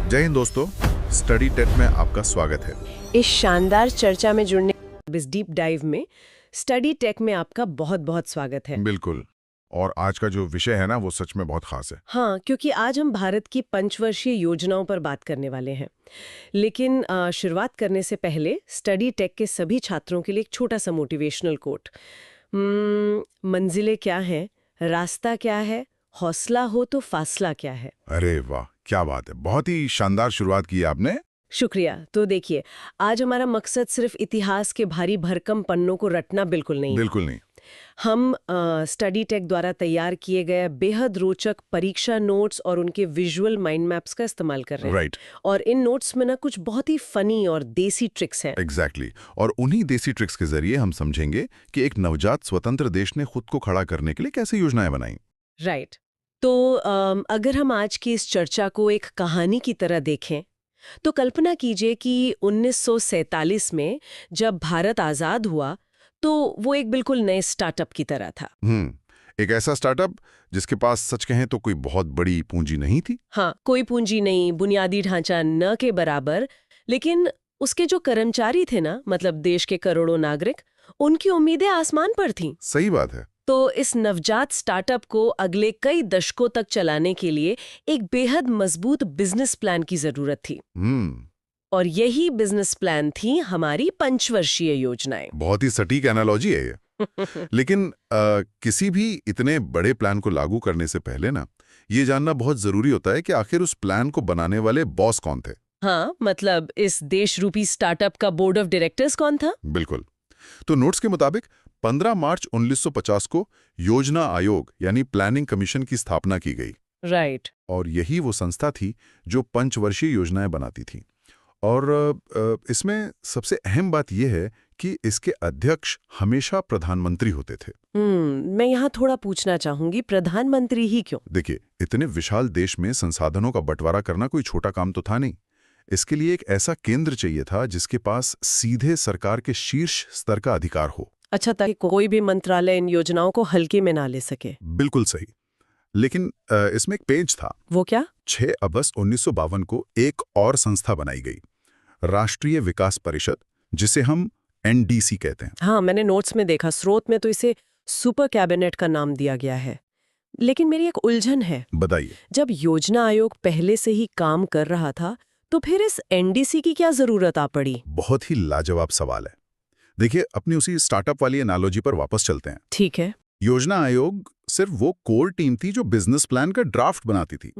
जय हिंद दोस्तों, study take में आपका स्वागत है। इस शानदार चर्चा में जुड़ने इस डीप डाइव में स्टडी टेक में आपका बहुत बहुत स्वागत है। बिल्कुल। और आज का जो विषय है ना, वो सच में बहुत खास है। हाँ, क्योंकि आज हम भारत की पंचवर्षीय योजनाओं पर बात करने वाले हैं। लेकिन शुरुआत करने से पहले स्टडी टेक के सभी छात्रों के लिए एक छोटा सा मोटिवेशनल कोट। मंजिलें क्या हैं, रास्ता क्या है, हौसला हो तो फासला क्या है। अरे वाह, क्या बात है, बहुत ही शानदार शुरुआत की है आपने। शुक्रिया। तो देखिए, आज हमारा मकसद सिर्फ इतिहास के भारी भरकम पन्नों को रटना बिल्कुल नहीं। बिल्कुल नहीं। हम स्टडी टेक द्वारा तैयार किए गए बेहद रोचक परीक्षा नोट्स और उनके विजुअल माइंड मैप्स का इस्तेमाल कर रहे हैं। राइट। और इन नोट्स में ना कुछ बहुत ही फनी और देसी ट्रिक्स हैं। एग्जैक्टली। और उन्हीं देसी ट्रिक्स के जरिए हम समझेंगे कि एक नवजात स्वतंत्र देश ने खुद को खड़ा करने के लिए कैसे योजनाएं बनाई। राइट। तो अगर हम आज की इस चर्चा को एक कहानी की तरह देखें तो कल्पना कीजिए कि 1947 में जब भारत आजाद हुआ तो वो एक बिल्कुल नए स्टार्टअप की तरह था। एक ऐसा स्टार्टअप जिसके पास सच कहें तो कोई बहुत बड़ी पूंजी नहीं थी। हाँ, कोई पूंजी नहीं, बुनियादी ढांचा न के बराबर। लेकिन उसके जो कर्मचारी थे ना, मतलब देश के करोड़ों नागरिक, उनकी उम्मीदें आसमान पर थीं। सही बात है। तो इस नवजात स्टार्टअप को अगले कई दशकों तक चलाने के लिए एक बेहद मजबूत बिजनेस प्लान की जरूरत थी। और यही बिजनेस प्लान थी हमारी पंचवर्षीय योजनाएं। बहुत ही सटीक एनालॉजी है ये। लेकिन किसी भी इतने बड़े प्लान को लागू करने से पहले ना, ये जानना बहुत जरूरी होता है कि आखिर उस प्लान को बनाने वाले बॉस कौन थे। हाँ, मतलब इस देश रूपी स्टार्टअप का बोर्ड ऑफ डायरेक्टर्स कौन था? बिल्कुल। तो नोट्स के मुताबिक 15 मार्च 1950 को योजना आयोग यानी प्लानिंग कमीशन की स्थापना की गई। राइट। और यही वो संस्था थी जो पंचवर्षीय योजनाएं बनाती थी। और इसमें सबसे अहम बात यह है कि इसके अध्यक्ष हमेशा प्रधानमंत्री होते थे। मैं यहाँ थोड़ा पूछना चाहूंगी, प्रधानमंत्री ही क्यों? देखिए, इतने विशाल देश में संसाधनों का बंटवारा करना कोई छोटा काम तो था नहीं। इसके लिए एक ऐसा केंद्र चाहिए था जिसके पास सीधे सरकार के शीर्ष स्तर का अधिकार हो। अच्छा, ताकि कोई भी मंत्रालय इन योजनाओं को हल्के में ना ले सके। बिल्कुल सही। लेकिन इसमें एक पेंच था। वो क्या? 6 अगस्त 1952 को एक और संस्था बनाई गई, राष्ट्रीय विकास परिषद, जिसे हम एनडीसी कहते हैं। हाँ, मैंने नोट्स में देखा, स्रोत में तो इसे सुपर कैबिनेट का नाम दिया गया है। लेकिन मेरी एक उलझन है। बताइए। जब योजना आयोग पहले से ही काम कर रहा था तो फिर इस एनडीसी की क्या जरूरत आ पड़ी? बहुत ही लाजवाब सवाल है। देखिए, अपनी उसी स्टार्टअप वाली एनालॉजी पर वापस चलते हैं। ठीक है। योजना आयोग सिर्फ वो कोर टीम थी जो बिजनेस प्लान का ड्राफ्ट बनाती थी।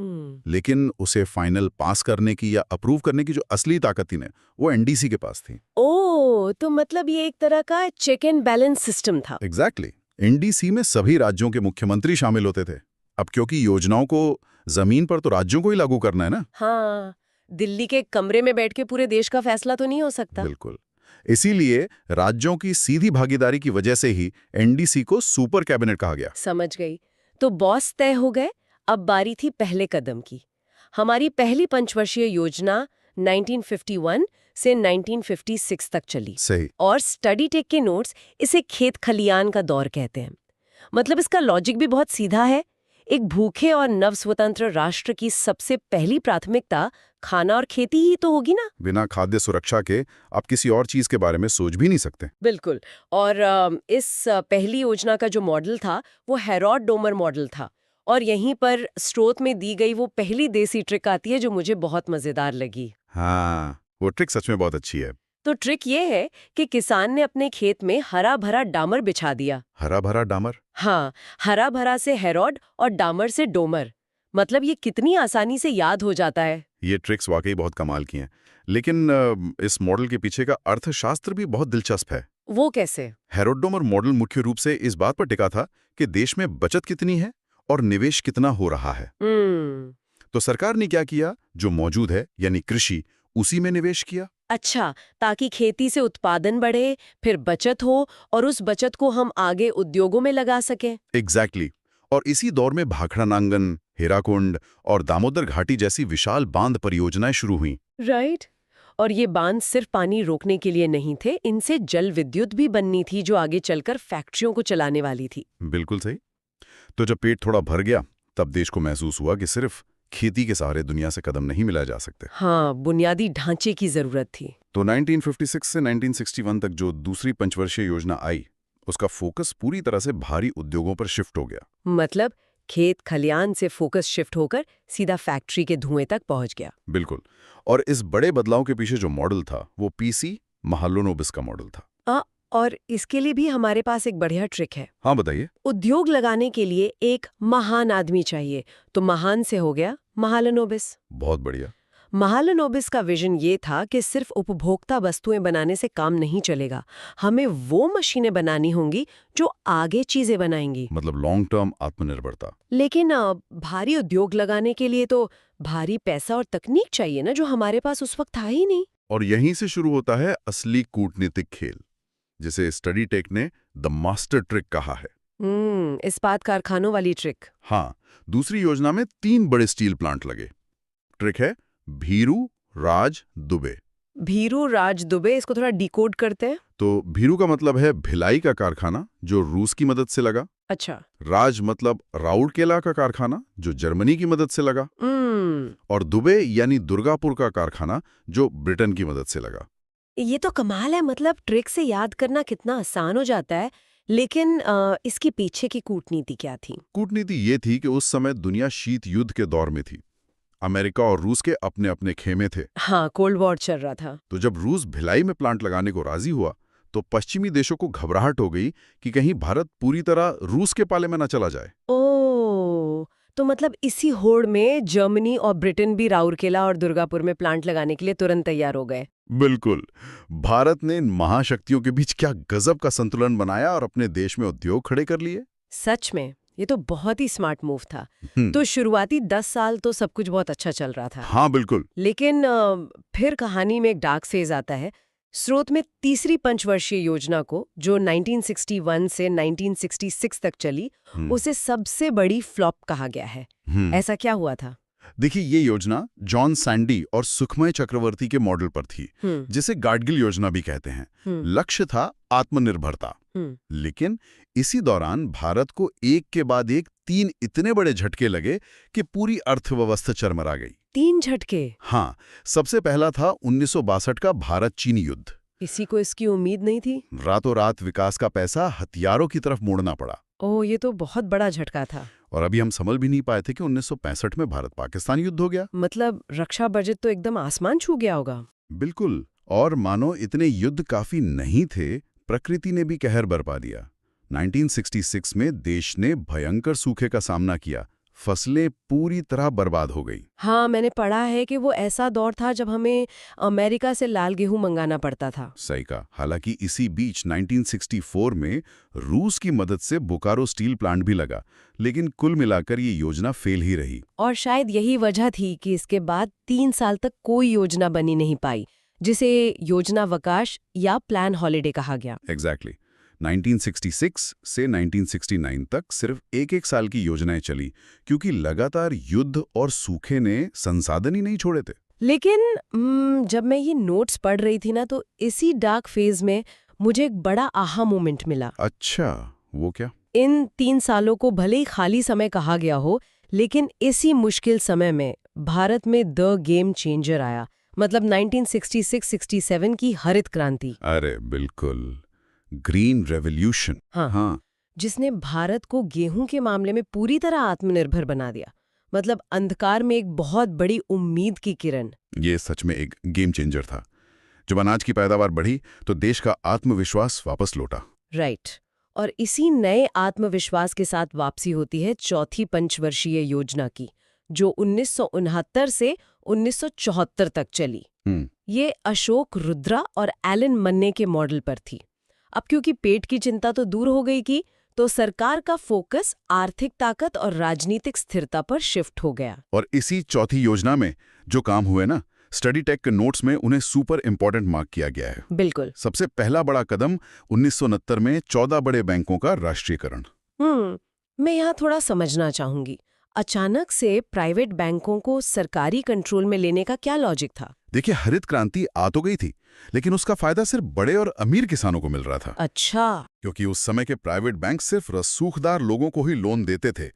लेकिन उसे फाइनल पास करने की या अप्रूव करने की जो असली ताकत थी ना, वो एनडीसी के पास थी। ओह, तो मतलब ये एक तरह का चेक एंड बैलेंस सिस्टम था। एग्जैक्टली। एनडीसी में सभी राज्यों के मुख्यमंत्री शामिल होते थे। अब क्योंकि योजनाओं को जमीन पर तो राज्यों को ही लागू करना है ना। हाँ, दिल्ली के कमरे में बैठ के पूरे देश का फैसला तो नहीं हो सकता। बिल्कुल। इसीलिए राज्यों की सीधी भागीदारी की वजह से ही एनडीसी को सुपर कैबिनेट कहा गया। समझ गई। तो बॉस तय हो गए, अब बारी थी पहले कदम की। हमारी पहली पंचवर्षीय योजना 1951 से 1956 तक चली। सही। और स्टडी टेक के नोट्स इसे खेत खलियान का दौर कहते हैं। मतलब इसका लॉजिक भी बहुत सीधा है। एक भूखे और नवस्वतंत्र राष्ट्र की सबसे पहली प्राथमिकता खाना और खेती ही तो होगी ना। बिना खाद्य सुरक्षा के आप किसी और चीज के बारे में सोच भी नहीं सकते। बिल्कुल। और इस पहली योजना का जो मॉडल था वो हेरोड डोमर मॉडल था। और यहीं पर स्रोत में दी गई वो पहली देसी ट्रिक आती है जो मुझे बहुत मजेदार लगी। हाँ, वो ट्रिक सच में बहुत अच्छी है। तो ट्रिक ये है कि किसान ने अपने खेत में हरा भरा डामर बिछा दिया। हरा भरा डामर? हाँ, हरा भरा से हेरोड और डामर से डोमर। मतलब ये कितनी आसानी से याद हो जाता है। ये ट्रिक्स वाकई बहुत कमाल की हैं। लेकिन इस मॉडल के पीछे का अर्थशास्त्र भी बहुत दिलचस्प है। वो कैसे? हेरोड डोमर मॉडल मुख्य रूप से इस बात पर टिका था कि देश में बचत कितनी है और निवेश कितना हो रहा है। तो सरकार ने क्या किया, जो मौजूद है यानी कृषि, उसी में निवेश किया। अच्छा, ताकि खेती से उत्पादन बढ़े, फिर बचत हो और उस बचत को हम आगे उद्योगों में लगा सकें। एग्जैक्टली। और इसी दौर में भाखड़ा नांगन, हीराकुंड और दामोदर घाटी जैसी विशाल बांध परियोजनाएं शुरू हुईं। राइट। और ये बांध सिर्फ पानी रोकने के लिए नहीं थे, इनसे जल विद्युत भी बननी थी जो आगे चलकर फैक्ट्रियों को चलाने वाली थी। बिल्कुल सही। तो जब पेट थोड़ा भर गया तब देश को महसूस हुआ कि सिर्फ खेती के सहारे दुनिया से कदम नहीं मिलाए जा सकते। हाँ, बुनियादी ढांचे की जरूरत थी। तो 1956 से 1961 तक जो दूसरी पंचवर्षीय योजना आई, उसका फोकस पूरी तरह से भारी उद्योगों पर शिफ्ट हो गया। मतलब खेत खलियान से फोकस शिफ्ट होकर सीधा फैक्ट्री के धुएं तक पहुंच गया। बिल्कुल। और इस बड़े बदलाव के पीछे जो मॉडल था वो पीसी महालनोबिस का मॉडल था। और इसके लिए भी हमारे पास एक बढ़िया ट्रिक है। हाँ, बताइए। उद्योग लगाने के लिए एक महान आदमी चाहिए, तो महान से हो गया महालनोबिस। बहुत बढ़िया। महालनोबिस का विजन ये था कि सिर्फ उपभोक्ता वस्तुएं बनाने से काम नहीं चलेगा, हमें वो मशीनें बनानी होंगी जो आगे चीजें बनाएंगी। मतलब लॉन्ग टर्म आत्मनिर्भरता। लेकिन भारी उद्योग लगाने के लिए तो भारी पैसा और तकनीक चाहिए ना, जो हमारे पास उस वक्त था ही नहीं। और यहीं से शुरू होता है असली कूटनीतिक खेल, जिसे स्टडी टेक ने द मास्टर ट्रिक कहा है। इस्पात कारखानों वाली ट्रिक। हाँ, दूसरी योजना में 3 बड़े स्टील प्लांट लगे। ट्रिक है भीरू, राज, दुबे। भीरू, राज, दुबे, इसको थोड़ा डिकोड करते हैं। तो भीरू का मतलब है भिलाई का कारखाना, जो रूस की मदद से लगा। अच्छा। राज मतलब राउरकेला का कारखाना, जो जर्मनी की मदद से लगा। और दुबे यानी दुर्गापुर का कारखाना, जो ब्रिटेन की मदद से लगा। ये तो कमाल है, मतलब ट्रिक से याद करना कितना आसान हो जाता है। लेकिन इसके पीछे की कूटनीति क्या थी? कूटनीति ये थी कि उस समय दुनिया शीत युद्ध के दौर में थी। अमेरिका और रूस के अपने अपने खेमे थे। हाँ, कोल्ड वॉर चल रहा था। तो जब रूस भिलाई में प्लांट लगाने को राजी हुआ, तो पश्चिमी देशों को घबराहट हो गई कि कहीं भारत पूरी तरह रूस के पाले में न चला जाए। ओह, तो मतलब इसी होड़ में जर्मनी और ब्रिटेन भी राउरकेला और दुर्गापुर में प्लांट लगाने के लिए तुरंत तैयार हो गए। बिल्कुल। भारत ने इन महाशक्तियों के बीच क्या गजब का संतुलन बनाया और अपने देश में उद्योग खड़े कर लिए। सच में ये तो बहुत ही स्मार्ट मूव था। तो शुरुआती 10 साल तो सब कुछ बहुत अच्छा चल रहा था। हाँ, बिल्कुल। लेकिन फिर कहानी में एक डार्क फेज आता है। स्रोत में तीसरी पंचवर्षीय योजना को, जो 1961 से 1966 तक चली, उसे सबसे बड़ी फ्लॉप कहा गया है। ऐसा क्या हुआ था? देखिए, ये योजना जॉन सैंडी और सुखमय चक्रवर्ती के मॉडल पर थी, जिसे गाडगिल योजना भी कहते हैं। लक्ष्य था आत्मनिर्भरता। लेकिन इसी दौरान भारत को एक के बाद एक 3 इतने बड़े झटके लगे कि पूरी अर्थव्यवस्था चरमरा गई। 3 झटके? हाँ, सबसे पहला था 1962 का भारत चीन युद्ध। किसी को इसकी उम्मीद नहीं थी। रातों रात विकास का पैसा हथियारों की तरफ मोड़ना पड़ा। ओह, ये तो बहुत बड़ा झटका था। और अभी हम समझ भी नहीं पाए थे कि 1965 में भारत पाकिस्तान युद्ध हो गया। मतलब रक्षा बजट तो एकदम आसमान छू गया होगा। बिल्कुल। और मानो इतने युद्ध काफी नहीं थे, प्रकृति ने भी कहर बरपा दिया। 1966 में देश ने भयंकर सूखे का सामना किया। फसलें पूरी तरह बर्बाद हो गई। हाँ, मैंने पढ़ा है कि वो ऐसा दौर था जब हमें अमेरिका से लाल गेहूं मंगाना पड़ता था। सही कहा। हालांकि इसी बीच 1964 में रूस की मदद से बोकारो स्टील प्लांट भी लगा, लेकिन कुल मिलाकर ये योजना फेल ही रही। और शायद यही वजह थी कि इसके बाद 3 साल तक कोई योजना बनी नहीं पाई, जिसे योजनावकाश या प्लान हॉलिडे कहा गया। एग्जैक्टली। 1966 से 1969 तक सिर्फ एक साल की योजनाएं चली, क्योंकि लगातार युद्ध और सूखे ने संसाधन ही नहीं छोड़े थे। लेकिन जब मैं ये नोट्स पढ़ रही थी ना, तो इसी डार्क फेज में मुझे एक बड़ा आहा मोमेंट मिला। अच्छा, वो क्या? इन 3 सालों को भले ही खाली समय कहा गया हो, लेकिन इसी मुश्किल समय में भारत में द गेम चेंजर आया। मतलब 1966-67 की हरित क्रांति। अरे बिल्कुल, ग्रीन रेवोल्यूशन। हाँ, जिसने भारत को गेहूं के मामले में पूरी तरह आत्मनिर्भर बना दिया। मतलब अंधकार में एक बहुत बड़ी उम्मीद की किरण। ये सच में एक गेम चेंजर था। जब अनाज की पैदावार बढ़ी तो देश का आत्मविश्वास वापस लौटा। राइट। और इसी नए आत्मविश्वास के साथ वापसी होती है चौथी पंचवर्षीय योजना की, जो 1969 से 1974 तक चली। ये अशोक रुद्रा और एलन मन्ने के मॉडल पर थी। अब क्योंकि पेट की चिंता तो दूर हो गई की, तो सरकार का फोकस आर्थिक ताकत और राजनीतिक स्थिरता पर शिफ्ट हो गया। और इसी चौथी योजना में जो काम हुए ना, स्टडी टेक के नोट्स में उन्हें सुपर इंपॉर्टेंट मार्क किया गया है। बिल्कुल। सबसे पहला बड़ा कदम 1969 में 14 बड़े बैंकों का राष्ट्रीयकरण। मैं यहाँ थोड़ा समझना चाहूंगी। अचानक से प्राइवेट बैंकों को सरकारी कंट्रोल में लेने का क्या लॉजिक था? देखिए, हरित क्रांति आ तो गई थी, लेकिन उसका फायदा सिर्फ बड़े और अमीर किसानों को मिल रहा था। अच्छा। क्योंकि उस समय के प्राइवेट बैंक सिर्फ रसूखदार लोगों को ही लोन देते थे।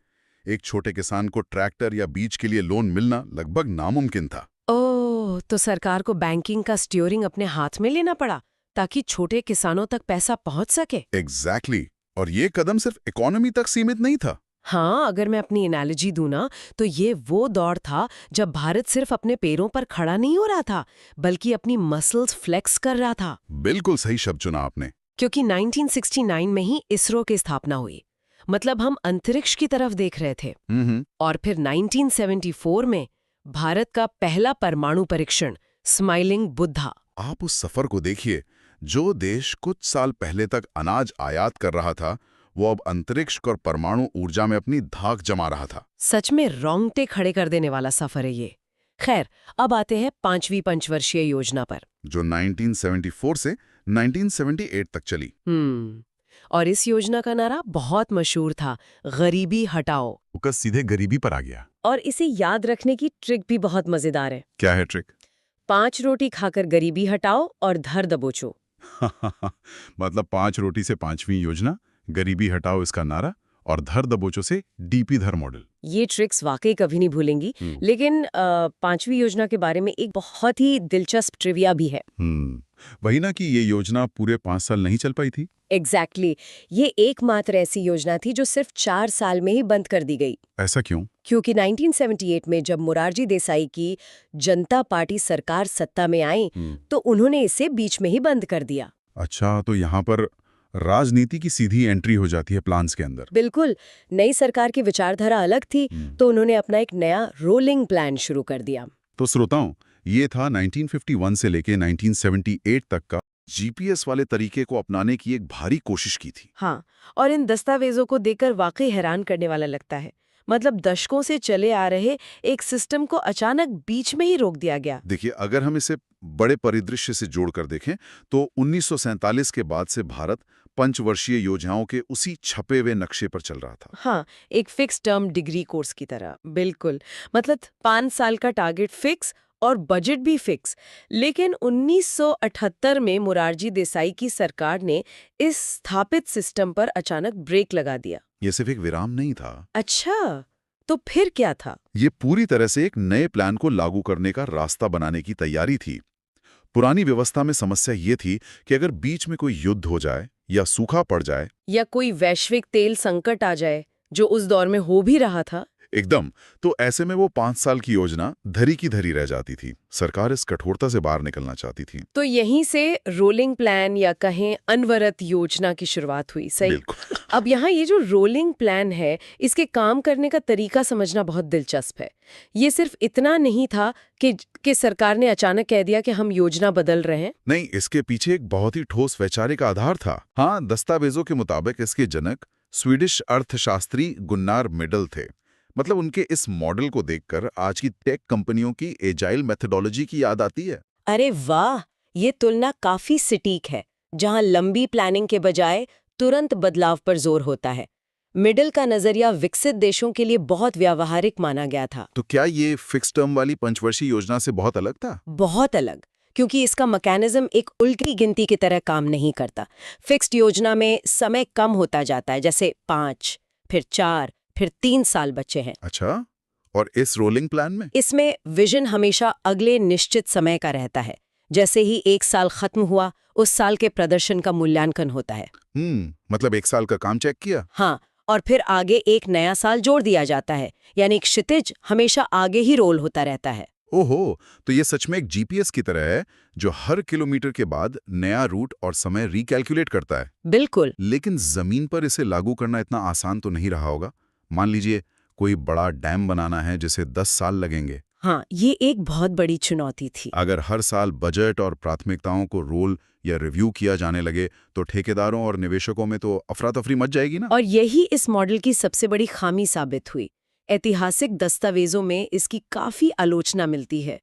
एक छोटे किसान को ट्रैक्टर या बीज के लिए लोन मिलना लगभग नामुमकिन था। ओह, तो सरकार को बैंकिंग का स्टीयरिंग अपने हाथ में लेना पड़ा ताकि छोटे किसानों तक पैसा पहुंच सके। एग्जैक्टली। और ये कदम सिर्फ इकोनॉमी तक सीमित नहीं था। हाँ, अगर मैं अपनी एनालॉजी दूं ना, तो ये वो दौर था जब भारत सिर्फ अपने पैरों पर खड़ा नहीं हो रहा था, बल्कि अपनी मसल्स फ्लेक्स कर रहा था। बिल्कुल सही शब्द चुना आपने। क्योंकि 1969 में ही इसरो की स्थापना हुई, मतलब हम अंतरिक्ष की तरफ देख रहे थे। और फिर 1974 में भारत का पहला परमाणु परीक्षण, स्माइलिंग बुद्धा। आप उस सफर को देखिए। जो देश कुछ साल पहले तक अनाज आयात कर रहा था, वो अब अंतरिक्ष और परमाणु ऊर्जा में अपनी धाक जमा रहा था। सच में रोंगटे खड़े कर देने वाला सफर है ये। खैर, अब आते हैं 5वीं पंचवर्षीय योजना पर, जो 1974 से 1978 तक चली। और इस योजना का नारा बहुत मशहूर था, गरीबी हटाओ। फोकस सीधे गरीबी पर आ गया। और इसे याद रखने की ट्रिक भी बहुत मजेदार है। क्या है ट्रिक? 5 रोटी खाकर गरीबी हटाओ और धर दबोचो। मतलब 5 रोटी से 5वीं योजना, गरीबी हटाओ इसका नारा, और धर दबोचो से डीपी धर मॉडल। ये ट्रिक्स वाकई कभी नहीं भूलेंगी। लेकिन 5वीं योजना के बारे में एक बहुत ही दिलचस्प ट्रिविया भी है। वही ना कि ये योजना पूरे 5 साल नहीं चल पाई थी। एग्जैक्टली। ये एकमात्र ऐसी योजना थी जो सिर्फ 4 साल में ही बंद कर दी गई। ऐसा क्यों? क्योंकि 1978 में जब मोरारजी देसाई की जनता पार्टी सरकार सत्ता में आई, तो उन्होंने इसे बीच में ही बंद कर दिया। अच्छा, तो यहाँ पर राजनीति की सीधी एंट्री हो जाती है प्लान्स के अंदर। बिल्कुल। नई सरकार की विचारधारा अलग थी, तो उन्होंने अपना एक नया रोलिंग प्लान शुरू कर दिया। तो श्रोताओं, ये था 1951 से लेके 1978 तक का जीपीएस वाले तरीके को अपनाने की एक भारी कोशिश की थी। हाँ, और इन दस्तावेजों को देखकर वाकई हैरान करने वाला लगता है। मतलब दशकों से चले आ रहे एक सिस्टम को अचानक बीच में ही रोक दिया गया। देखिए, अगर हम इसे बड़े परिदृश्य से जोड़कर देखें, तो 1947 के बाद से भारत पंचवर्षीय योजनाओं के उसी छपे हुए नक्शे पर चल रहा था। हाँ, एक फिक्स टर्म डिग्री कोर्स की तरह। बिल्कुल। मतलब 5 साल का टारगेट फिक्स और बजट भी फिक्स। लेकिन 1978 में मोरारजी देसाई की सरकार ने इस स्थापित सिस्टम पर अचानक ब्रेक लगा दिया। ये सिर्फ एक विराम नहीं था। अच्छा, तो फिर क्या था? ये पूरी तरह से एक नए प्लान को लागू करने का रास्ता बनाने की तैयारी थी। पुरानी व्यवस्था में समस्या ये थी कि अगर बीच में कोई युद्ध हो जाए या सूखा पड़ जाए या कोई वैश्विक तेल संकट आ जाए, जो उस दौर में हो भी रहा था, एकदम, तो ऐसे में वो 5 साल की योजना धरी की धरी रह जाती थी। सरकार इस कठोरता से बाहर निकलना चाहती थी। तो यहीं से रोलिंग प्लान या कहें अनवरत योजना की शुरुआत हुई। सही। अब यहाँ ये जो रोलिंग प्लान है, इसके काम करने का तरीका समझना बहुत दिलचस्प है। ये सिर्फ इतना नहीं था कि सरकार ने अचानक कह दिया कि हम योजना बदल रहे हैं। नहीं, इसके पीछे एक बहुत ही ठोस वैचारिक आधार था। हाँ, दस्तावेजों के मुताबिक इसके जनक स्वीडिश अर्थशास्त्री गुन्नार मिडल थे। मतलब उनके इस मॉडल को देखकर आज की टेक कंपनियों की एजाइल मेथोडोलॉजी की याद आती है। अरे वाह, ये तुलना काफी सटीक है, जहां लंबी प्लानिंग के बजाय तुरंत बदलाव पर जोर होता है। मिडल का नजरिया विकसित देशों के लिए बहुत व्यावहारिक माना गया था। तो क्या ये फिक्स टर्म वाली पंचवर्षीय योजना से बहुत अलग था? बहुत अलग, क्योंकि इसका मैकेनिज्म एक उल्टी गिनती की तरह काम नहीं करता। फिक्स्ड योजना में समय कम होता जाता है, जैसे 5, फिर 4, फिर 3 साल बचे हैं। अच्छा, और इस रोलिंग प्लान में? इसमें विजन हमेशा अगले निश्चित समय का रहता है। जैसे ही 1 साल खत्म हुआ, उस साल के प्रदर्शन का मूल्यांकन होता है। मतलब 1 साल का काम चेक किया। हाँ, और फिर आगे एक नया साल जोड़ दिया जाता है, यानी एक क्षितिज हमेशा आगे ही रोल होता रहता है। ओहो, तो ये सच में एक जीपीएस की तरह है, जो हर किलोमीटर के बाद नया रूट और समय रिकैलकुलेट करता है। बिल्कुल। लेकिन जमीन पर इसे लागू करना इतना आसान तो नहीं रहा होगा। मान लीजिए कोई बड़ा डैम बनाना है जिसे 10 साल लगेंगे। हाँ, ये एक बहुत बड़ी चुनौती थी। अगर हर साल बजट और प्राथमिकताओं को रोल या रिव्यू किया जाने लगे, तो ठेकेदारों और निवेशकों में तो अफरा तफरी मच जाएगी ना। और यही इस मॉडल की सबसे बड़ी खामी साबित हुई। ऐतिहासिक दस्तावेजों में इसकी काफी आलोचना मिलती है।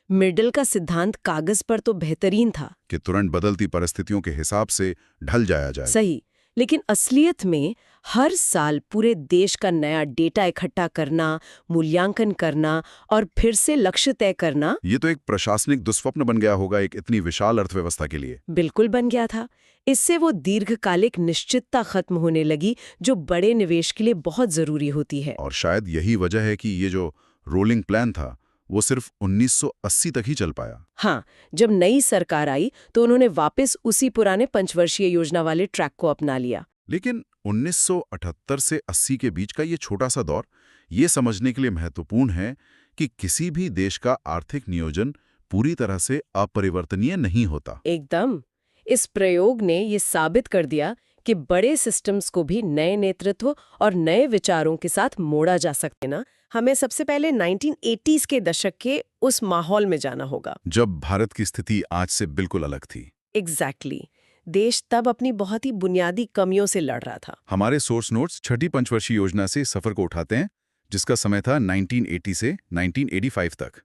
मिडल का सिद्धांत कागज पर तो बेहतरीन था कि तुरंत बदलती परिस्थितियों के हिसाब से ढल जाया जाए। सही, लेकिन असलियत में हर साल पूरे देश का नया डेटा इकट्ठा करना, मूल्यांकन करना और फिर से लक्ष्य तय करना ये तो एक प्रशासनिक दुस्वप्न बन गया होगा एक इतनी विशाल अर्थव्यवस्था के लिए। बिल्कुल बन गया था। इससे वो दीर्घकालिक निश्चितता खत्म होने लगी जो बड़े निवेश के लिए बहुत जरूरी होती है। और शायद यही वजह है कि ये जो रोलिंग प्लान था वो सिर्फ 1980 तक ही चल पाया। हाँ, जब नई सरकार आई तो उन्होंने वापस उसी पुराने पंचवर्षीय योजना वाले ट्रैक को अपना लिया। लेकिन 1978 से 80 के बीच का ये छोटा सा दौर ये समझने के लिए महत्वपूर्ण है कि किसी भी देश का आर्थिक नियोजन पूरी तरह से अपरिवर्तनीय नहीं होता। एकदम। इस प्रयोग ने ये साबित कर दिया कि बड़े सिस्टम्स को भी नए नेतृत्व और नए विचारों के साथ मोड़ा जा सकते ना। हमें सबसे पहले 1980s के दशक के उस माहौल में जाना होगा जब भारत की स्थिति आज से बिल्कुल अलग थी। एग्जैक्टली देश तब अपनी बहुत ही बुनियादी कमियों से लड़ रहा था। हमारे सोर्स नोट्स छठी पंचवर्षीय योजना से सफर को उठाते हैं जिसका समय था 1980 से 1985 तक।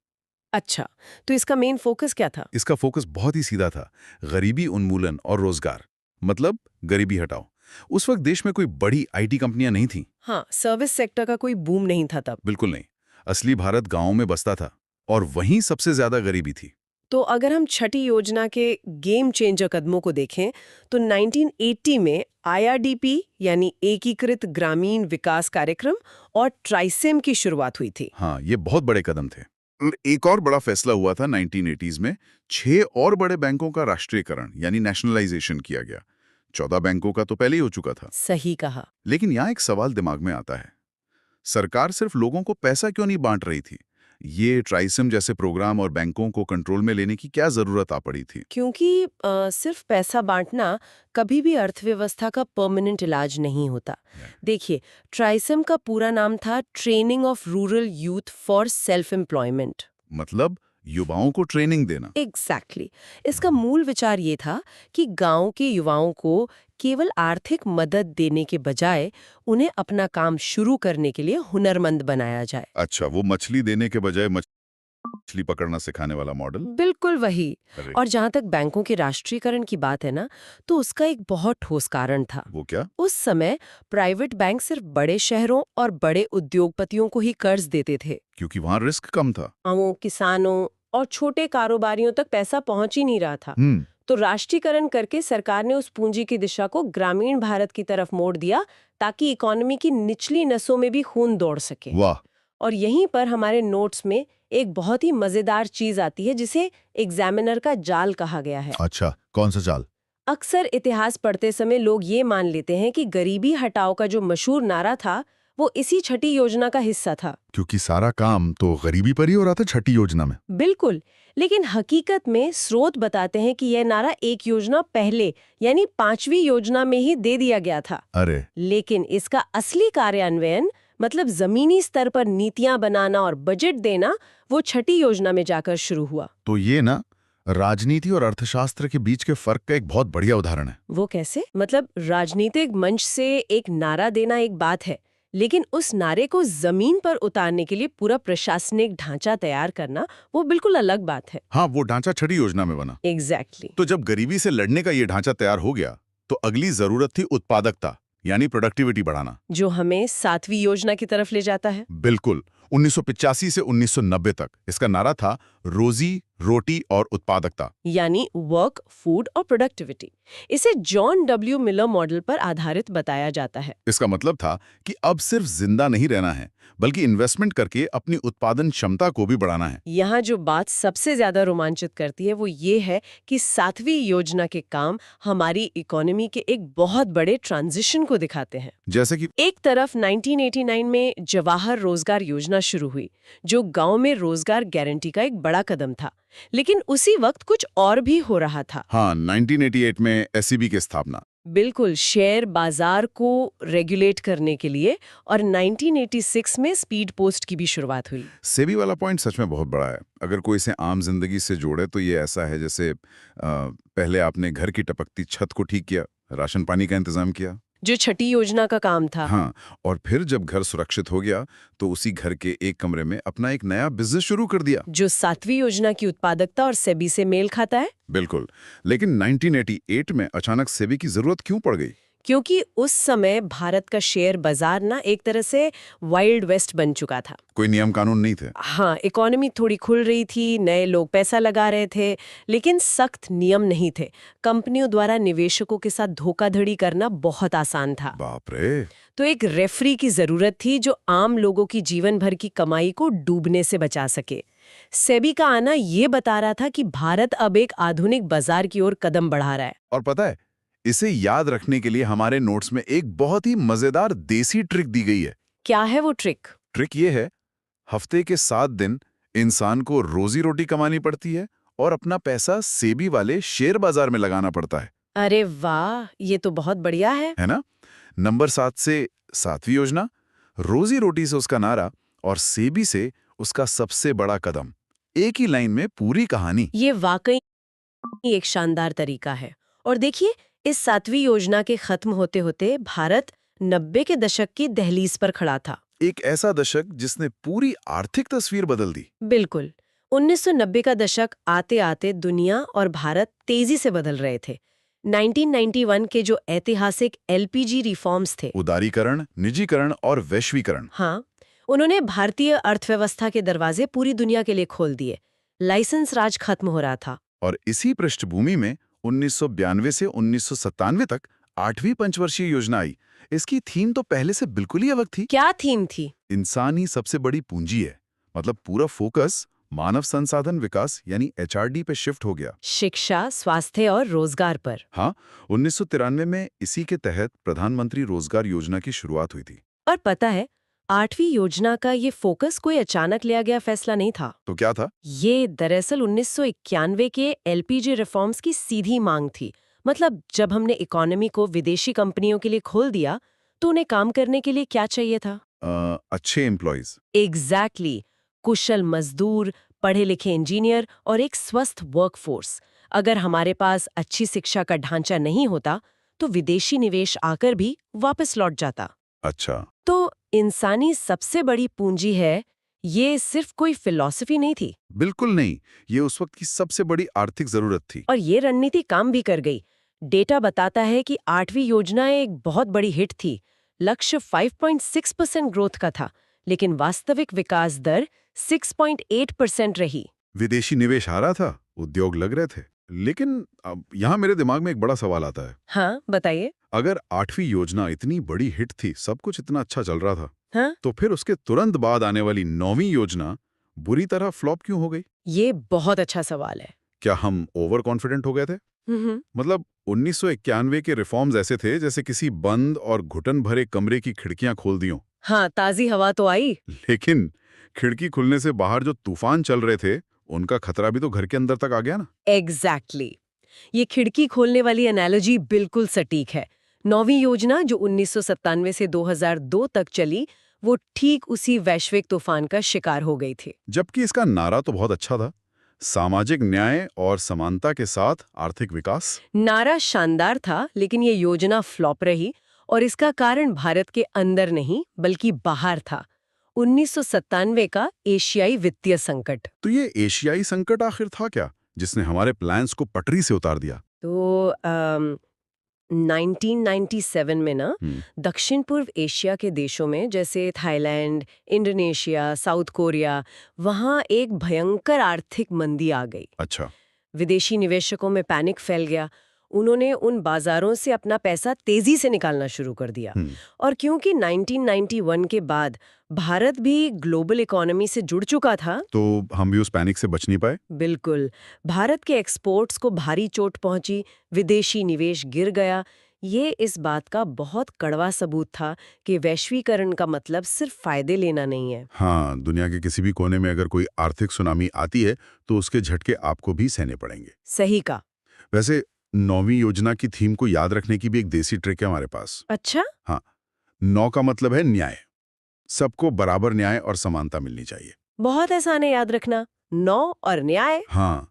अच्छा, तो इसका मेन फोकस क्या था? इसका फोकस बहुत ही सीधा था, गरीबी उन्मूलन और रोजगार, मतलब गरीबी हटाओ। उस वक्त देश में कोई बड़ी आईटी कंपनियां नहीं थीं। हाँ, सर्विस सेक्टर का कोई बूम नहीं था तब। बिल्कुल नहीं। असली भारत गांवों में बसता था और वहीं सबसे ज्यादा गरीबी थी। तो अगर हम छठी योजना के गेम चेंजर कदमों को देखें तो 1980 में IRDP यानी एकीकृत ग्रामीण विकास कार्यक्रम और ट्राइसेम की शुरुआत हुई थी। हाँ, ये बहुत बड़े कदम थे। एक और बड़ा फैसला हुआ था 1980s में, 6 और बड़े बैंकों का राष्ट्रीयकरण यानी नेशनलाइजेशन किया गया। 14 बैंकों का तो पहले ही हो चुका था। सही कहा। लेकिन यहाँ एक सवाल दिमाग में आता है, सरकार सिर्फ लोगों को पैसा क्यों नहीं बांट रही थी? ये ट्राइसम जैसे प्रोग्राम और बैंकों को कंट्रोल में लेने की क्या जरूरत आ पड़ी थी? क्योंकि सिर्फ पैसा बांटना कभी भी अर्थव्यवस्था का परमानेंट इलाज नहीं होता। देखिए, ट्राइसम का पूरा नाम था training of rural youth for self employment. मतलब युवाओं को ट्रेनिंग देना। एग्जैक्टली इसका मूल विचार ये था कि गांव के युवाओं को केवल आर्थिक मदद देने के बजाय उन्हें अपना काम शुरू करने के लिए हुनरमंद बनाया जाए। अच्छा, वो मछली देने के बजाय मछली पकड़ना सिखाने वाला मॉडल। बिल्कुल वही। अरे, और जहां तक बैंकों के राष्ट्रीयकरण की बात है ना, तो उसका एक बहुत ठोस कारण था। वो क्या? उस समय प्राइवेट बैंक सिर्फ बड़े शहरों और बड़े उद्योगपतियों को ही कर्ज देते थे। क्योंकि वहां रिस्क कम था। गांवों, किसानों और छोटे कारोबारियों तक पैसा पहुंच ही नहीं रहा था। हम्म। तो राष्ट्रीयकरण करके सरकार ने उस पूंजी की दिशा को ग्रामीण भारत की तरफ मोड़ दिया ताकि इकोनॉमी की निचली नसों में भी खून दौड़ सके। वाह। और यहीं पर हमारे नोट्स में एक बहुत ही मजेदार चीज आती है जिसे एग्जामिनर का जाल कहा गया है। अच्छा, कौन सा जाल? अक्सर इतिहास पढ़ते समय लोग ये मान लेते हैं कि गरीबी हटाओ का जो मशहूर नारा था वो इसी छठी योजना का हिस्सा था। क्योंकि सारा काम तो गरीबी पर ही हो रहा था छठी योजना में। बिल्कुल, लेकिन हकीकत में स्रोत बताते हैं कि यह नारा एक योजना पहले यानी 5वीं योजना में ही दे दिया गया था। अरे, लेकिन इसका असली कार्यान्वयन मतलब जमीनी स्तर पर नीतियां बनाना और बजट देना वो छठी योजना में जाकर शुरू हुआ। तो ये ना राजनीति और अर्थशास्त्र के बीच के फर्क का एक बहुत बढ़िया उदाहरण है। वो कैसे? मतलब राजनीतिक मंच से एक नारा देना एक बात है, लेकिन उस नारे को जमीन पर उतारने के लिए पूरा प्रशासनिक ढांचा तैयार करना वो बिल्कुल अलग बात है। हाँ, वो ढांचा छठी योजना में बना। एग्जैक्टली। तो जब गरीबी से लड़ने का ये ढांचा तैयार हो गया तो अगली जरूरत थी उत्पादकता यानी प्रोडक्टिविटी बढ़ाना, जो हमें 7वीं योजना की तरफ ले जाता है। बिल्कुल। 1985 से 1990 तक इसका नारा था रोजी, रोटी और उत्पादकता, यानी वर्क, फूड और प्रोडक्टिविटी। इसे जॉन डब्ल्यू मिलर मॉडल पर आधारित बताया जाता है। इसका मतलब था कि अब सिर्फ जिंदा नहीं रहना है बल्कि इन्वेस्टमेंट करके अपनी उत्पादन क्षमता को भी बढ़ाना है। यहाँ जो बात सबसे ज्यादा रोमांचित करती है वो ये है कि 7वीं योजना के काम हमारी इकोनॉमी के एक बहुत बड़े ट्रांजिशन को दिखाते हैं। जैसे कि एक तरफ 1989 में जवाहर रोजगार योजना शुरू हुई जो गांव में रोजगार गारंटी का एक बड़ा कदम था, लेकिन उसी वक्त कुछ और भी हो रहा था। हाँ, 1988 में एसईबी की स्थापना, बिल्कुल, शेयर बाजार को रेगुलेट करने के लिए, और 1986 में स्पीड पोस्ट की भी शुरुआत हुई। सेबी वाला पॉइंट सच में बहुत बड़ा है। अगर कोई इसे आम जिंदगी से जोड़े तो ये ऐसा है जैसे पहले आपने घर की टपकती छत को ठीक किया, राशन पानी का इंतजाम किया, जो छठी योजना का काम था। हाँ, और फिर जब घर सुरक्षित हो गया तो उसी घर के एक कमरे में अपना एक नया बिजनेस शुरू कर दिया, जो 7वीं योजना की उत्पादकता और सेबी से मेल खाता है। बिल्कुल। लेकिन 1988 में अचानक सेबी की जरूरत क्यों पड़ गई? क्योंकि उस समय भारत का शेयर बाजार ना एक तरह से वाइल्ड वेस्ट बन चुका था। कोई नियम कानून नहीं थे। हाँ, इकोनॉमी थोड़ी खुल रही थी, नए लोग पैसा लगा रहे थे, लेकिन सख्त नियम नहीं थे। कंपनियों द्वारा निवेशकों के साथ धोखाधड़ी करना बहुत आसान था। बाप रे। तो एक रेफरी की जरूरत थी जो आम लोगों की जीवन भर की कमाई को डूबने से बचा सके। सेबी का आना ये बता रहा था कि भारत अब एक आधुनिक बाजार की ओर कदम बढ़ा रहा है। और पता है, इसे याद रखने के लिए हमारे नोट्स में एक बहुत ही मजेदार देसी ट्रिक दी गई है। क्या है वो ट्रिक? ट्रिक ये है, हफ्ते के 7 दिन इंसान को रोजी रोटी कमानी पड़ती है और अपना पैसा सेबी वाले शेयर बाजार में लगाना पड़ता है। अरे वाह, ये तो बहुत बढ़िया है ना? नंबर 7 से 7वीं योजना, रोजी रोटी से उसका नारा और सेबी से उसका सबसे बड़ा कदम। एक ही लाइन में पूरी कहानी। ये वाकई एक शानदार तरीका है। और देखिए, इस 7वीं योजना के खत्म होते होते भारत 90 के दशक की दहलीज पर खड़ा था। एक ऐसा दशक जिसने पूरी आर्थिक तस्वीर बदल दी। बिल्कुल। 1990 का दशक आते आते दुनिया और भारत तेजी से बदल रहे थे। 1991 के जो ऐतिहासिक एलपीजी रिफॉर्म्स थे, उदारीकरण, निजीकरण और वैश्वीकरण। हाँ, उन्होंने भारतीय अर्थव्यवस्था के दरवाजे पूरी दुनिया के लिए खोल दिए। लाइसेंस राज खत्म हो रहा था। और इसी पृष्ठभूमि में 1992 से 1997 तक 8वीं पंचवर्षीय योजना आई। इसकी थीम तो पहले से बिल्कुल ही अलग थी। क्या थीम थी? इंसान ही सबसे बड़ी पूंजी है। मतलब पूरा फोकस मानव संसाधन विकास यानी एचआरडी पे शिफ्ट हो गया। शिक्षा, स्वास्थ्य और रोजगार पर। हाँ, 1993 में इसी के तहत प्रधानमंत्री रोजगार योजना की शुरुआत हुई थी। और पता है, 8वीं योजना का ये फोकस कोई अचानक लिया गया फैसला नहीं था। तो क्या था? ये दरअसल 1991 के एलपीजी रिफॉर्म्स की सीधी मांग थी। मतलब जब हमने इकोनॉमी को विदेशी कंपनियों के लिए खोल दिया, तो उन्हें काम करने के लिए क्या चाहिए था? अच्छे एम्प्लॉइज। एग्जैक्टली, कुशल मजदूर, पढ़े लिखे इंजीनियर और एक स्वस्थ वर्कफोर्स। अगर हमारे पास अच्छी शिक्षा का ढांचा नहीं होता, तो विदेशी निवेश आकर भी वापस लौट जाता। अच्छा। तो इंसानी सबसे बड़ी पूंजी है, ये सिर्फ कोई फिलॉसफी नहीं थी। बिल्कुल नहीं, ये उस वक्त की सबसे बड़ी आर्थिक जरूरत थी। और ये रणनीति काम भी कर गई। डेटा बताता है कि 8वीं योजना एक बहुत बड़ी हिट थी। लक्ष्य 5.6% ग्रोथ का था, लेकिन वास्तविक विकास दर 6.8% रही। विदेशी निवेश आ रहा था, उद्योग लग रहे थे। लेकिन अब यहाँ मेरे दिमाग में एक बड़ा सवाल आता है। हाँ, बताइए। अगर 8वीं योजना इतनी बड़ी हिट थी, सब कुछ इतना अच्छा चल रहा था, हाँ? तो फिर उसके तुरंत बाद आने वाली 9वीं योजना बुरी तरह फ्लॉप क्यों हो गई? ये बहुत अच्छा सवाल है। क्या हम ओवर कॉन्फिडेंट हो गए थे? मतलब 1991 के रिफॉर्म्स ऐसे थे जैसे किसी बंद और घुटन भरे कमरे की खिड़कियां खोल दी हों। हाँ, ताजी हवा तो आई। लेकिन खिड़की खुलने से बाहर जो तूफान चल रहे थे, उनका खतरा भी तो घर के अंदर तक आ गया ना। एग्जैक्टली। ये खिड़की खोलने वाली एनालॉजी बिल्कुल सटीक है। 9वीं योजना जो 1997 से 2002 तक चली, वो ठीक उसी वैश्विक तूफान का शिकार हो गई थी। जबकि इसका नारा तो बहुत अच्छा था, सामाजिक न्याय और समानता के साथ आर्थिक विकास। नारा शानदार था, लेकिन ये योजना फ्लॉप रही और इसका कारण भारत के अंदर नहीं बल्कि बाहर था। 1997 का एशियाई वित्तीय संकट। तो ये एशियाई संकट आखिर था क्या, जिसने हमारे प्लान्स को पटरी से उतार दिया? तो 1997 में ना दक्षिण पूर्व एशिया के देशों में जैसे थाईलैंड, इंडोनेशिया, साउथ कोरिया, वहाँ एक भयंकर आर्थिक मंदी आ गई। अच्छा। विदेशी निवेशकों में पैनिक फैल गया। उन्होंने उन बाजारों से अपना पैसा तेजी से निकालना शुरू कर दिया। और क्योंकि 1991 के बाद भारत भी ग्लोबल इकोनॉमी से जुड़ चुका था, तो हम भी उस पैनिक से बच नहीं पाए। बिल्कुल। भारत के एक्सपोर्ट्स को भारी चोट पहुंची, विदेशी निवेश गिर गया। ये इस बात का बहुत कड़वा सबूत था कि वैश्वीकरण का मतलब सिर्फ फायदे लेना नहीं है। हाँ, दुनिया के किसी भी कोने में अगर कोई आर्थिक सुनामी आती है, तो उसके झटके आपको भी सहने पड़ेंगे। सही का। वैसे 9वीं योजना की थीम को याद रखने की भी एक देसी ट्रिक है हमारे पास। अच्छा? हाँ, 9 का मतलब है न्याय। सबको बराबर न्याय और समानता मिलनी चाहिए। बहुत आसान है याद रखना, 9 और न्याय। हाँ,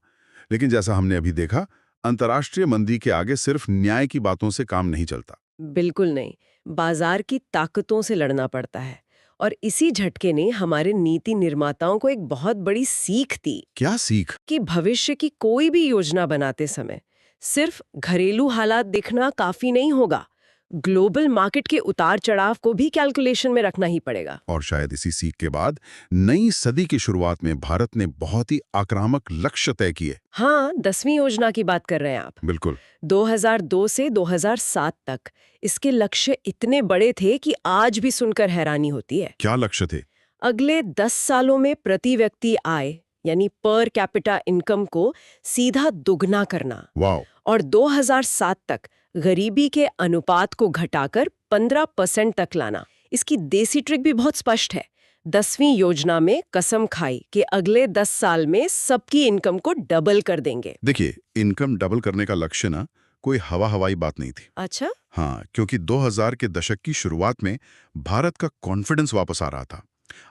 लेकिन जैसा हमने अभी देखा, अंतर्राष्ट्रीय मंदी के आगे सिर्फ न्याय की बातों से काम नहीं चलता। बिल्कुल नहीं, बाजार की ताकतों से लड़ना पड़ता है। और इसी झटके ने हमारे नीति निर्माताओं को एक बहुत बड़ी सीख दी। क्या सीख? कि भविष्य की कोई भी योजना बनाते समय सिर्फ घरेलू हालात देखना काफी नहीं होगा। ग्लोबल मार्केट के उतार चढ़ाव को भी कैलकुलेशन में रखना ही पड़ेगा। और शायद इसी सीख के बाद नई सदी की शुरुआत में भारत ने बहुत ही आक्रामक लक्ष्य तय किए। हाँ, 10वीं योजना की बात कर रहे हैं आप। बिल्कुल। 2002 से 2007 तक इसके लक्ष्य इतने बड़े थे कि आज भी सुनकर हैरानी होती है। क्या लक्ष्य थे? अगले 10 सालों में प्रति व्यक्ति आय यानी पर कैपिटा इनकम को सीधा दुगना करना। वाह। और 2007 तक गरीबी के अनुपात को घटाकर 15% तक लाना। इसकी देसी ट्रिक भी बहुत स्पष्ट है। 10वीं योजना में कसम खाई कि अगले 10 साल में सबकी इनकम को डबल कर देंगे। देखिए, इनकम डबल करने का लक्ष्य ना कोई हवाई बात नहीं थी। अच्छा? हाँ, क्योंकि 2000 के दशक की शुरुआत में भारत का कॉन्फिडेंस वापस आ रहा था।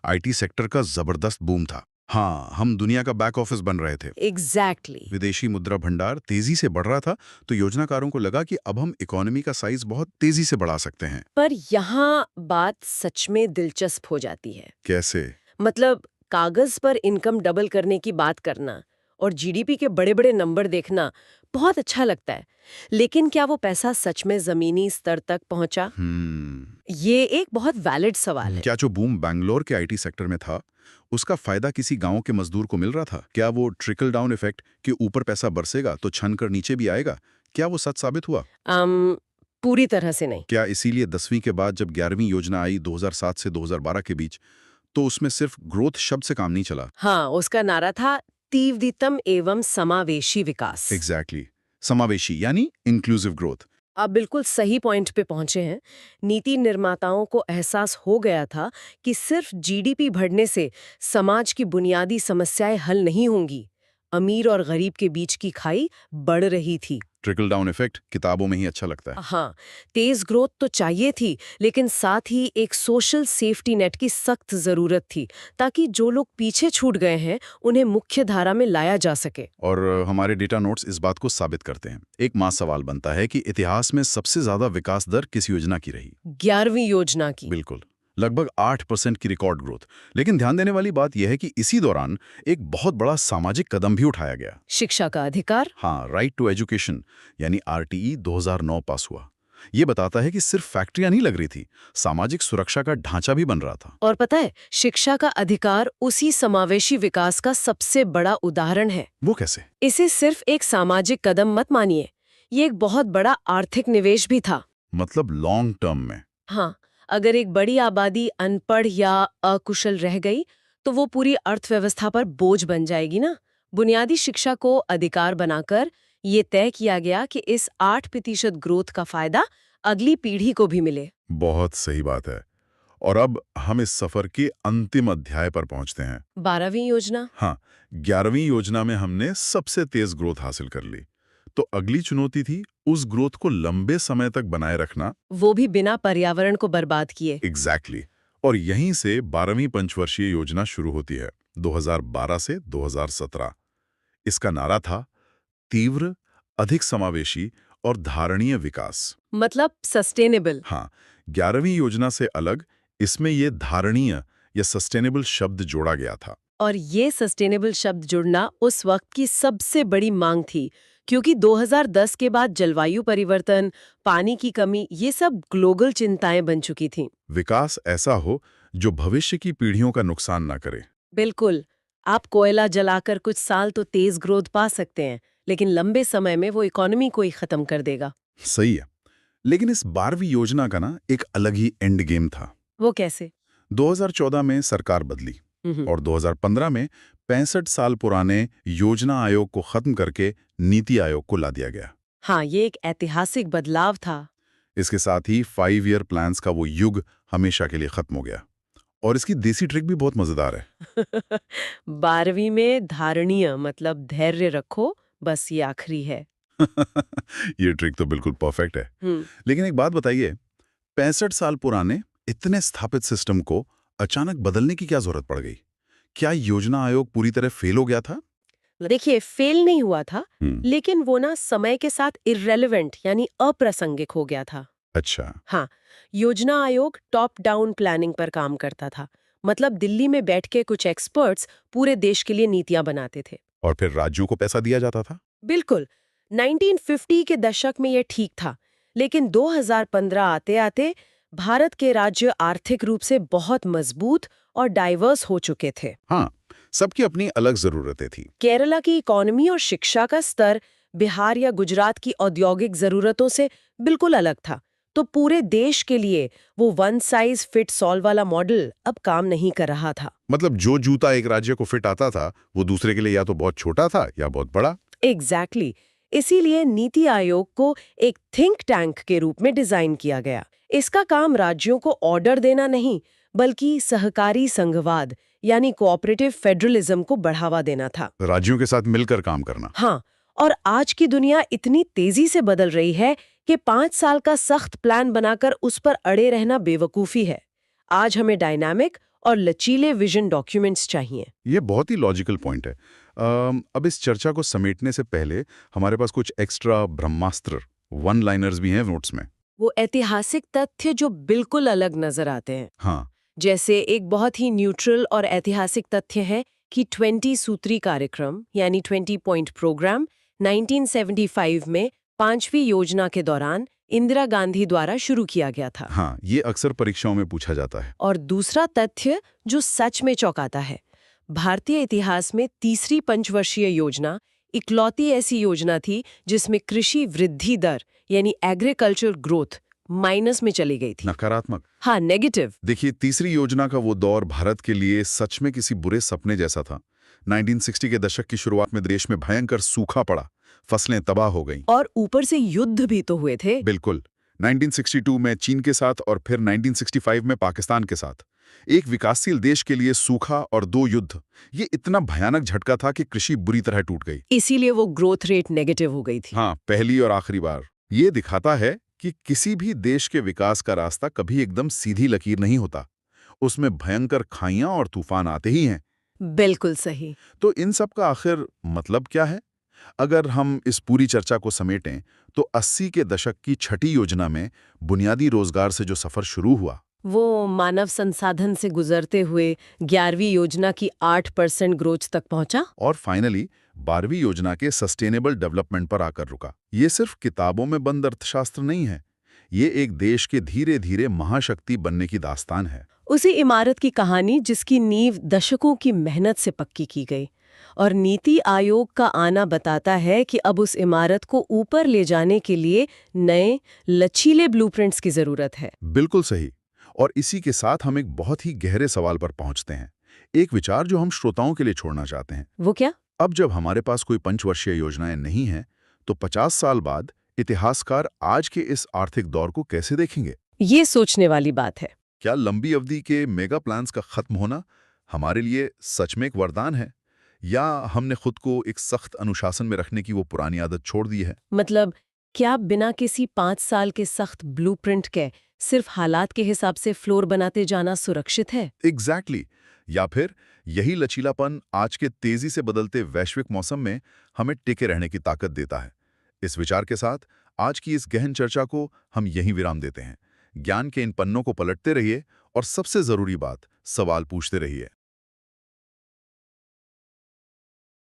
आईटी सेक्टर का जबरदस्त बूम था। हाँ, हम दुनिया का बैक ऑफिस बन रहे थे। एग्जैक्टली। विदेशी मुद्रा भंडार तेजी से बढ़ रहा था, तो योजनाकारों को लगा कि अब हम इकोनॉमी का साइज बहुत तेजी से बढ़ा सकते हैं। पर यहाँ बात सच में दिलचस्प हो जाती है। कैसे? मतलब कागज पर इनकम डबल करने की बात करना और जीडीपी के बड़े बड़े नंबर देखना बहुत अच्छा लगता है, लेकिन क्या वो पैसा सच में जमीनी स्तर तक पहुंचा? ये एक बहुत वैलिड सवाल है। क्या जो बूम बैंगलोर के आईटी सेक्टर में था, उसका फायदा किसी गांव के मजदूर को मिल रहा था? क्या वो ट्रिकल डाउन इफेक्ट के ऊपर पैसा बरसेगा तो छन कर नीचे भी आएगा, क्या वो सच साबित हुआ? पूरी तरह से नहीं। क्या इसीलिए 10वीं के बाद जब 11वीं योजना आई 2007 से 2012 के बीच, तो उसमें सिर्फ ग्रोथ शब्द से काम नहीं चला? हाँ, उसका नारा था तीव्रतम एवं समावेशी विकास। एग्जैक्टली। समावेशी यानी इंक्लूसिव ग्रोथ। आप बिल्कुल सही पॉइंट पे पहुंचे हैं। नीति निर्माताओं को एहसास हो गया था कि सिर्फ जीडीपी बढ़ने से समाज की बुनियादी समस्याएं हल नहीं होंगी। अमीर और गरीब के बीच की खाई बढ़ रही थी। ट्रिकल डाउन इफेक्ट किताबों में ही अच्छा लगता है। हाँ, तेज ग्रोथ तो चाहिए थी, लेकिन साथ ही एक सोशल सेफ्टी नेट की सख्त जरूरत थी, ताकि जो लोग पीछे छूट गए हैं उन्हें मुख्य धारा में लाया जा सके। और हमारे डेटा नोट्स इस बात को साबित करते हैं। एक सवाल बनता है कि इतिहास में सबसे ज्यादा विकास दर किस योजना की रही? 11वीं योजना की। बिल्कुल, लगभग 8% की रिकॉर्ड ग्रोथ। लेकिन ध्यान देने वाली बात यह है कि इसी दौरान एक बहुत बड़ा सामाजिक कदम भी उठाया गया। शिक्षा का अधिकार। हाँ, राइट टू एजुकेशन यानी आरटीई 2009 पास हुआ। ये बताता है कि सिर्फ फैक्ट्रियां नहीं लग रही थी, सामाजिक सुरक्षा का ढांचा भी बन रहा था। और पता है, शिक्षा का अधिकार उसी समावेशी विकास का सबसे बड़ा उदाहरण है। वो कैसे? इसे सिर्फ एक सामाजिक कदम मत मानिए, ये एक बहुत बड़ा आर्थिक निवेश भी था। मतलब लॉन्ग टर्म में? हाँ, अगर एक बड़ी आबादी अनपढ़ या अकुशल रह गई तो वो पूरी अर्थव्यवस्था पर बोझ बन जाएगी ना। बुनियादी शिक्षा को अधिकार बनाकर ये तय किया गया कि इस 8% ग्रोथ का फायदा अगली पीढ़ी को भी मिले। बहुत सही बात है। और अब हम इस सफर के अंतिम अध्याय पर पहुंचते हैं। 12वीं योजना। हाँ, 11वीं योजना में हमने सबसे तेज ग्रोथ हासिल कर ली। तो अगली चुनौती थी उस ग्रोथ को लंबे समय तक बनाए रखना, वो भी बिना पर्यावरण को बर्बाद किए। एग्जैक्टली। और यहीं से 12वीं पंचवर्षीय योजना शुरू होती है, 2012 से 2017। इसका नारा था तीव्र, अधिक समावेशी और धारणीय विकास। मतलब सस्टेनेबल। हाँ, 11वीं योजना से अलग इसमें ये धारणीय या सस्टेनेबल शब्द जोड़ा गया था। और ये सस्टेनेबल शब्द जुड़ना उस वक्त की सबसे बड़ी मांग थी, क्योंकि 2010 के बाद जलवायु परिवर्तन, पानी की कमी, ये सब ग्लोबल चिंताएं बन चुकी थीं। विकास ऐसा हो जो भविष्य की पीढ़ियों का नुकसान ना करे। बिल्कुल। आप कोयला जलाकर कुछ साल तो तेज ग्रोथ पा सकते हैं, लेकिन लंबे समय में वो इकोनॉमी को ही खत्म कर देगा। सही है। लेकिन इस 12वीं योजना का ना एक अलग ही एंड गेम था। वो कैसे? 2014 में सरकार बदली और 2015 में 65 साल पुराने योजना आयोग को खत्म करके नीति आयोग को ला दिया गया। हाँ, ये एक ऐतिहासिक बदलाव था। इसके साथ ही 5 ईयर प्लान्स का वो युग हमेशा के लिए खत्म हो गया। और इसकी देसी ट्रिक भी बहुत मजेदार है। 12वीं में धारणीय मतलब धैर्य रखो, बस ये आखिरी है। ये ट्रिक तो बिल्कुल परफेक्ट है। लेकिन एक बात बताइए, 65 साल पुराने इतने स्थापित सिस्टम को अचानक बदलने की क्या जरूरत पड़ गई? क्या योजना आयोग पूरी तरह फेल हो गया था? देखिए, फेल नहीं हुआ था, लेकिन वो ना समय के साथ इर्रेलेवेंट यानी अप्रासंगिक हो गया था। अच्छा। हाँ, योजना आयोग टॉप डाउन प्लानिंग पर काम करता था। मतलब दिल्ली में बैठ के कुछ एक्सपर्ट्स पूरे देश के लिए नीतियां बनाते थे। और फिर राज्यों को पैसा दिया जाता था? बिल्कुल। 1950 के दशक में ये ठीक था, लेकिन 2015 आते-आते भारत के राज्य आर्थिक रूप से बहुत मजबूत और डाइवर्स हो चुके थे। हाँ, सबकी अपनी अलग जरूरतें थी। केरला की इकोनॉमी और शिक्षा का स्तर बिहार या गुजरात की औद्योगिक जरूरतों से बिल्कुल अलग था। तो पूरे देश के लिए वो वन साइज फिट्स ऑल वाला मॉडल अब काम नहीं कर रहा था। मतलब जो जूता एक राज्य को फिट आता था वो दूसरे के लिए या तो बहुत छोटा था या बहुत बड़ा। एग्जैक्टली इसीलिए नीति आयोग को एक थिंक टैंक के रूप में डिजाइन किया गया। इसका काम राज्यों को ऑर्डर देना नहीं, बल्कि सहकारी संघवाद यानी कोऑपरेटिव फेडरलिज्म को बढ़ावा देना था। राज्यों के साथ मिलकर काम करना। हाँ, और आज की दुनिया इतनी तेजी से बदल रही है कि 5 साल का सख्त प्लान बनाकर उस पर अड़े रहना बेवकूफी है। आज हमें डायनामिक और लचीले विजन डॉक्यूमेंट्स चाहिए। ये बहुत ही लॉजिकल पॉइंट है। अब इस चर्चा को समेटने से पहले हमारे पास कुछ एक्स्ट्रा ब्रह्मास्त्र वन लाइनर्स भी हैं नोट्स में। वो ऐतिहासिक तथ्य जो बिल्कुल अलग नजर आते हैं। हाँ, जैसे एक बहुत ही न्यूट्रल और ऐतिहासिक तथ्य है कि 20 सूत्री कार्यक्रम यानी 20 पॉइंट प्रोग्राम 1975 में 5वीं योजना के दौरान इंदिरा गांधी द्वारा शुरू किया गया था। हाँ, ये अक्सर परीक्षाओं में पूछा जाता है। और दूसरा तथ्य जो सच में चौंकाता है, भारतीय इतिहास में तीसरी पंचवर्षीय योजना इकलौती ऐसी योजना थी जिसमें कृषि वृद्धि दर यानी एग्रीकल्चर ग्रोथ माइनस में चली गई थी। नकारात्मक। हाँ, नेगेटिव। देखिए, तीसरी योजना का वो दौर भारत के लिए सच में किसी बुरे सपने जैसा था। 1960 के दशक की शुरुआत में देश में भयंकर सूखा पड़ा, फसलें तबाह हो गईं। और ऊपर से युद्ध भी तो हुए थे। बिल्कुल। 1962 में चीन के साथ और फिर 1965 में पाकिस्तान के साथ। एक विकासशील देश के लिए सूखा और 2 युद्ध, ये इतना भयानक झटका था कि कृषि बुरी तरह टूट गई। इसीलिए वो ग्रोथ रेट नेगेटिव हो गई थी। हाँ, पहली और आखिरी बार। ये दिखाता है कि किसी भी देश के विकास का रास्ता कभी एकदम सीधी लकीर नहीं होता। उसमें भयंकर खाइयां और तूफान आते ही हैं। बिल्कुल सही। तो इन सब का आखिर मतलब क्या है? अगर हम इस पूरी चर्चा को समेटें तो 80 के दशक की छठी योजना में बुनियादी रोजगार से जो सफर शुरू हुआ, वो मानव संसाधन से गुजरते हुए 11वीं योजना की 8% ग्रोथ तक पहुंचा। और फाइनली 12वीं योजना के सस्टेनेबल डेवलपमेंट पर आकर रुका। ये सिर्फ किताबों में बंद अर्थशास्त्र नहीं है, ये एक देश के धीरे धीरे महाशक्ति बनने की दास्तान है। उसी इमारत की कहानी जिसकी नींव दशकों की मेहनत से पक्की की गई। और नीति आयोग का आना बताता है कि अब उस इमारत को ऊपर ले जाने के लिए नए लचीले ब्लूप्रिंट्स की जरूरत है। बिल्कुल सही। और इसी के साथ हम एक बहुत ही गहरे सवाल पर पहुंचते हैं, एक विचार जो हम श्रोताओं के लिए छोड़ना चाहते हैं। वो क्या? अब जब हमारे पास कोई पंचवर्षीय योजनाएं नहीं हैं, तो 50 साल बाद इतिहासकार आज के इस आर्थिक दौर को कैसे देखेंगे? ये सोचने वाली बात है। क्या लंबी अवधि के मेगा प्लान्स का खत्म होना हमारे लिए सच में एक वरदान है, या हमने खुद को एक सख्त अनुशासन में रखने की वो पुरानी आदत छोड़ दी है? मतलब क्या बिना किसी 5 साल के सख्त ब्लूप्रिंट के सिर्फ हालात के हिसाब से फ्लोर बनाते जाना सुरक्षित है? एग्जैक्टली। या फिर यही लचीलापन आज के तेजी से बदलते वैश्विक मौसम में हमें टिके रहने की ताकत देता है? इस विचार के साथ आज की इस गहन चर्चा को हम यहीं विराम देते हैं। ज्ञान के इन पन्नों को पलटते रहिए और सबसे जरूरी बात, सवाल पूछते रहिए।